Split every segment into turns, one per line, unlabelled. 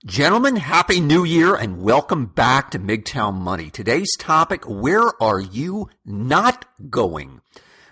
Gentlemen, Happy New Year and welcome back to MGTOW Money. Today's topic, where are you not going?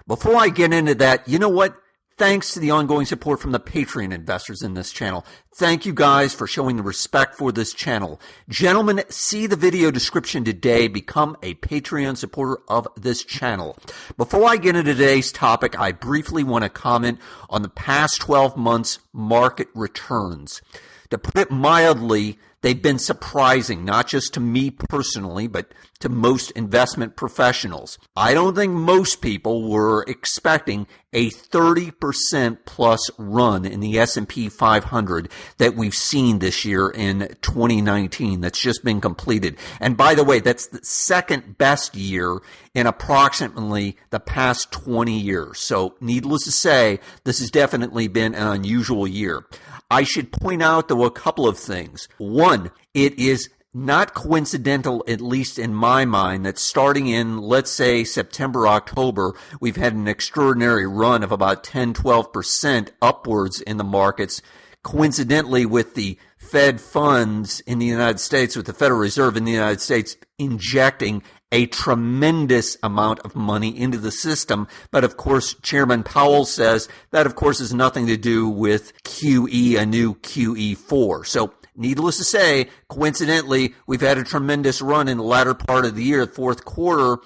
Before I get into that, you know what? Thanks to the ongoing support from the Patreon investors in this channel. Thank you guys for showing the respect for this channel. Gentlemen, see the video description today. Become a Patreon supporter of this channel. Before I get into today's topic, I briefly want to comment on the past 12 months market returns. To put it mildly, they've been surprising, not just to me personally, but to most investment professionals. I don't think most people were expecting a 30% plus run in the S&P 500 that we've seen this year in 2019 that's just been completed. And by the way, that's the second best year in approximately the past 20 years. So needless to say, this has definitely been an unusual year. I should point out, though, a couple of things. One, it is not coincidental, at least in my mind, that starting in, let's say, September, October, we've had an extraordinary run of about 10-12% upwards in the markets. Coincidentally, with the Fed funds in the United States, with the Federal Reserve in the United States injecting a tremendous amount of money into the system. But of course, Chairman Powell says that, of course, has nothing to do with QE, a new QE4. So needless to say, coincidentally, we've had a tremendous run in the latter part of the year, fourth quarter,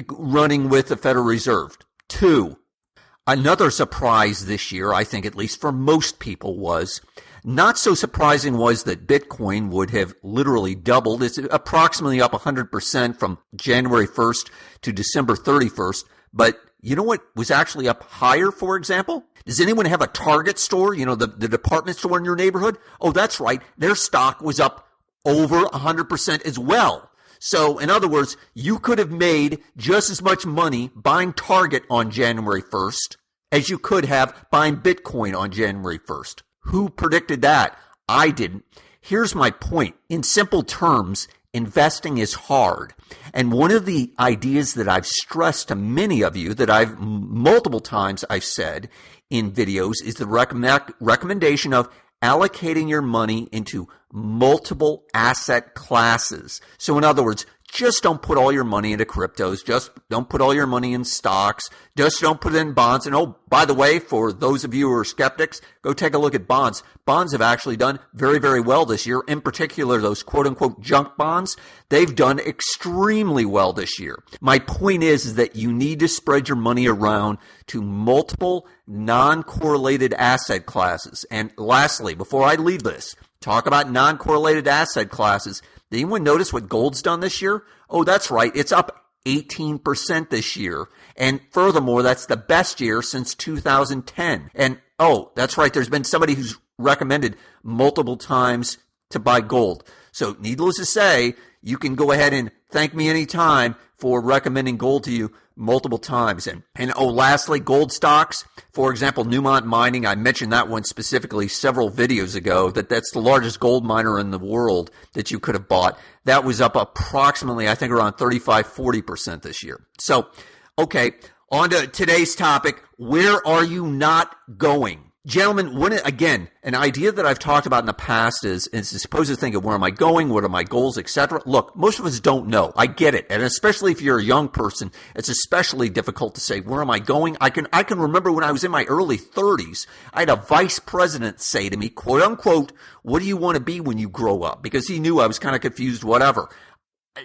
running with the Federal Reserve. Two, another surprise this year, I think at least for most people, was not so surprising was that Bitcoin would have literally doubled. It's approximately up 100% from January 1st to December 31st. But you know what was actually up higher, for example? Does anyone have a Target store, the department store in your neighborhood? Oh, that's right. Their stock was up over 100% as well. So, in other words, you could have made just as much money buying Target on January 1st as you could have buying Bitcoin on January 1st. Who predicted that? I didn't. Here's my point. In simple terms, investing is hard. And one of the ideas that I've stressed to many of you, that I've multiple times I've said in videos, is the recommendation of allocating your money into multiple asset classes. So in other words, just don't put all your money into cryptos. Just don't put all your money in stocks. Just don't put it in bonds. And oh, by the way, for those of you who are skeptics, go take a look at bonds. Bonds have actually done very, very well this year. In particular, those quote-unquote junk bonds, they've done extremely well this year. My point is that you need to spread your money around to multiple non-correlated asset classes. And lastly, before I leave this, talk about non-correlated asset classes. Did anyone notice what gold's done this year? Oh, that's right. It's up 18% this year. And furthermore, that's the best year since 2010. And oh, that's right. There's been somebody who's recommended multiple times to buy gold. So needless to say, you can go ahead and thank me anytime for recommending gold to you multiple times. And lastly, gold stocks. For example, Newmont Mining, I mentioned that one specifically several videos ago, that's the largest gold miner in the world that you could have bought. That was up approximately, I think, around 35-40% this year. So, okay, on to today's topic. Where are you not going? Gentlemen, again, an idea that I've talked about in the past is supposed to think of where am I going, what are my goals, etc. Look, most of us don't know. I get it. And especially if you're a young person, it's especially difficult to say, where am I going? I can remember when I was in my early 30s, I had a vice president say to me, quote unquote, what do you want to be when you grow up? Because he knew I was kind of confused, whatever.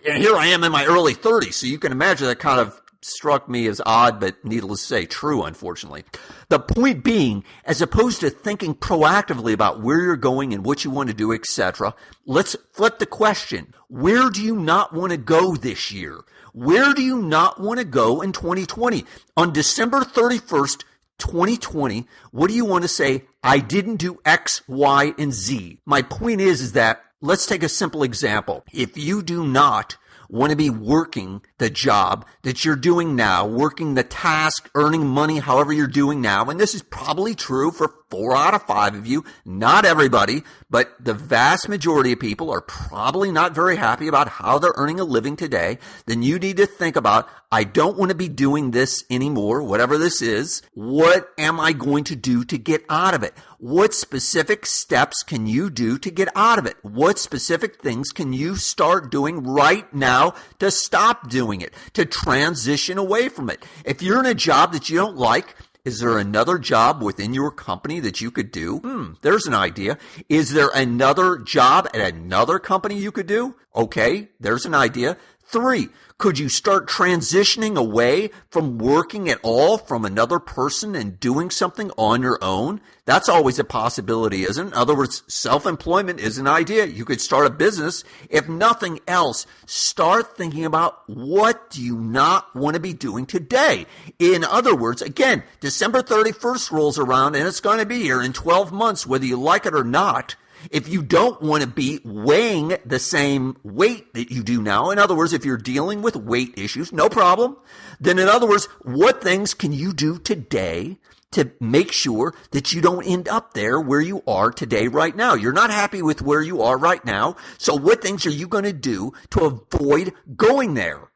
And here I am in my early 30s, so you can imagine that kind of struck me as odd, but needless to say, true, unfortunately. The point being, as opposed to thinking proactively about where you're going and what you want to do, etc., let's flip the question. Where do you not want to go this year? Where do you not want to go in 2020? On December 31st, 2020, what do you want to say? I didn't do X, Y, and Z. My point is that, let's take a simple example. If you do not want to be working the job that you're doing now, working the task, earning money however you're doing now, and this is probably true for 4 out of 5 of you, not everybody, but the vast majority of people are probably not very happy about how they're earning a living today. Then you need to think about, I don't want to be doing this anymore, whatever this is. What am I going to do to get out of it? What specific steps can you do to get out of it? What specific things can you start doing right now to stop doing it, to transition away from it? If you're in a job that you don't like, is there another job within your company that you could do? There's an idea. Is there another job at another company you could do? Okay, there's an idea. 3, could you start transitioning away from working at all from another person and doing something on your own? That's always a possibility, isn't it? In other words, self-employment is an idea. You could start a business. If nothing else, start thinking about what do you not want to be doing today. In other words, again, December 31st rolls around and it's going to be here in 12 months, whether you like it or not. If you don't want to be weighing the same weight that you do now, in other words, if you're dealing with weight issues, no problem. Then in other words, what things can you do today to make sure that you don't end up there where you are today right now? You're not happy with where you are right now. So what things are you going to do to avoid going there?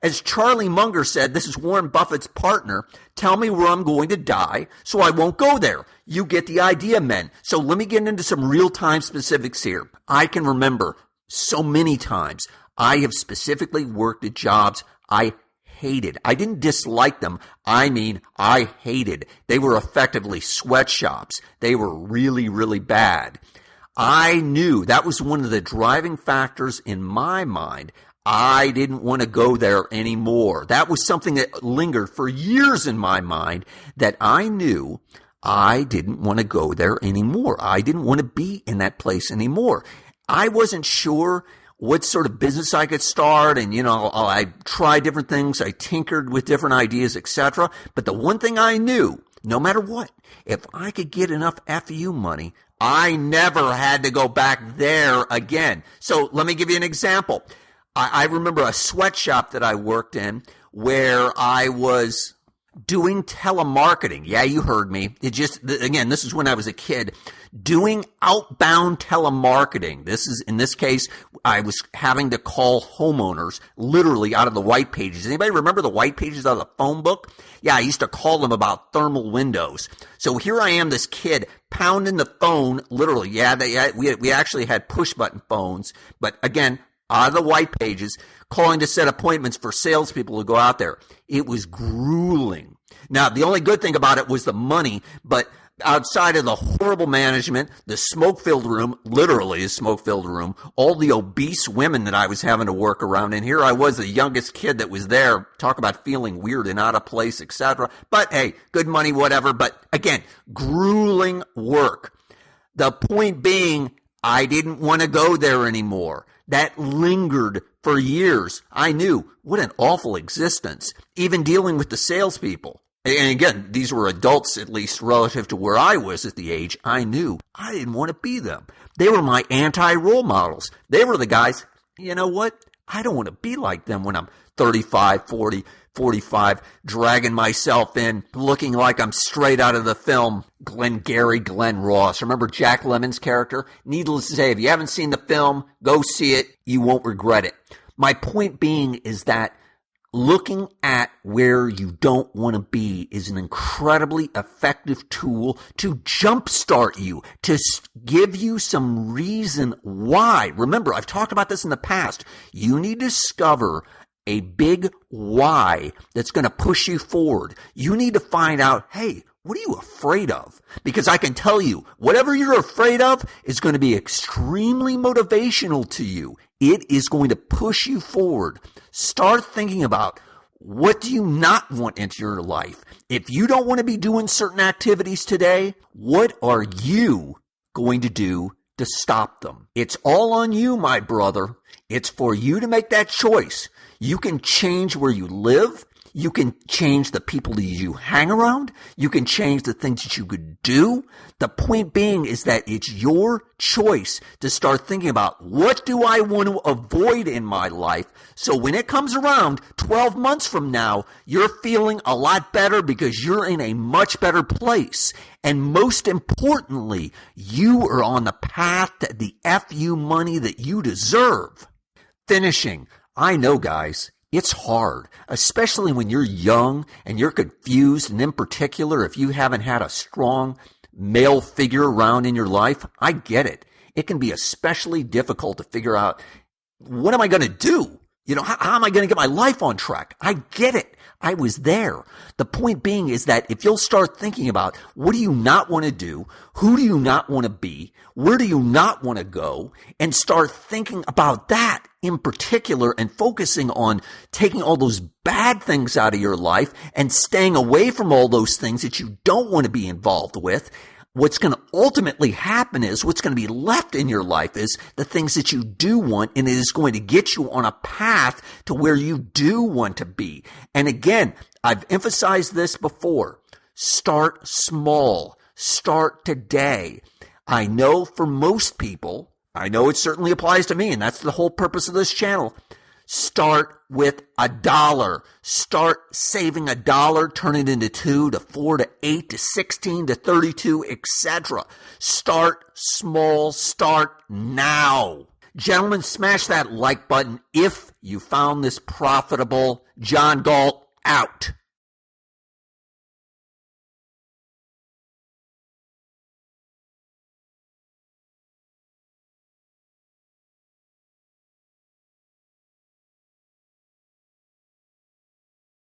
As Charlie Munger said, this is Warren Buffett's partner, tell me where I'm going to die so I won't go there. You get the idea, men. So let me get into some real-time specifics here. I can remember so many times I have specifically worked at jobs I hated. I didn't dislike them. I mean, I hated. They were effectively sweatshops. They were really, really bad. I knew that was one of the driving factors in my mind. I didn't want to go there anymore. That was something that lingered for years in my mind, that I knew I didn't want to go there anymore. I didn't want to be in that place anymore. I wasn't sure what sort of business I could start, and I tried different things. I tinkered with different ideas, etc. But the one thing I knew, no matter what, if I could get enough FU money, I never had to go back there again. So let me give you an example. I remember a sweatshop that I worked in where I was doing telemarketing. Yeah, you heard me. Again, this is when I was a kid, doing outbound telemarketing. In this case, I was having to call homeowners literally out of the white pages. Anybody remember the white pages out of the phone book? Yeah, I used to call them about thermal windows. So here I am, this kid pounding the phone literally. Yeah, we actually had push button phones, but again, out of the white pages, calling to set appointments for salespeople to go out there. It was grueling. Now, the only good thing about it was the money, but outside of the horrible management, the smoke-filled room, literally a smoke-filled room, all the obese women that I was having to work around, and here I was, the youngest kid that was there, talk about feeling weird and out of place, etc. But hey, good money, whatever. But again, grueling work. The point being, I didn't want to go there anymore. That lingered for years. I knew, what an awful existence, even dealing with the salespeople. And again, these were adults, at least relative to where I was at the age. I knew I didn't want to be them. They were my anti-role models. They were the guys, you know what? I don't want to be like them when I'm 35, 40, 45, dragging myself in, looking like I'm straight out of the film Glengarry Glen Ross. Remember Jack Lemmon's character? Needless to say, if you haven't seen the film, go see it. You won't regret it. My point being is that looking at where you don't want to be is an incredibly effective tool to jumpstart you, to give you some reason why. Remember, I've talked about this in the past. You need to discover a big why that's going to push you forward. You need to find out, hey, what are you afraid of? Because I can tell you, whatever you're afraid of is going to be extremely motivational to you. It is going to push you forward. Start thinking about, what do you not want into your life? If you don't want to be doing certain activities today, what are you going to do to stop them? It's all on you, my brother. It's for you to make that choice. You can change where you live. You can change the people that you hang around. You can change the things that you could do. The point being is that it's your choice to start thinking about, what do I want to avoid in my life? So when it comes around 12 months from now, you're feeling a lot better because you're in a much better place. And most importantly, you are on the path to the FU money that you deserve. Finishing. I know, guys, it's hard, especially when you're young and you're confused, and in particular, if you haven't had a strong male figure around in your life. I get it. It can be especially difficult to figure out, what am I going to do? How am I going to get my life on track? I get it. I was there. The point being is that if you'll start thinking about, what do you not want to do? Who do you not want to be? Where do you not want to go? And start thinking about that in particular and focusing on taking all those bad things out of your life and staying away from all those things that you don't want to be involved with. What's going to ultimately happen is, what's going to be left in your life is the things that you do want, and it is going to get you on a path to where you do want to be. And again, I've emphasized this before. Start small. Start today. I know for most people, I know it certainly applies to me, and that's the whole purpose of this channel. Start with $1. Start saving $1, turn it into 2 to 4 to 8 to 16 to 32, etc. Start small. Start now. Gentlemen, smash that like button if you found this profitable. John Galt, out.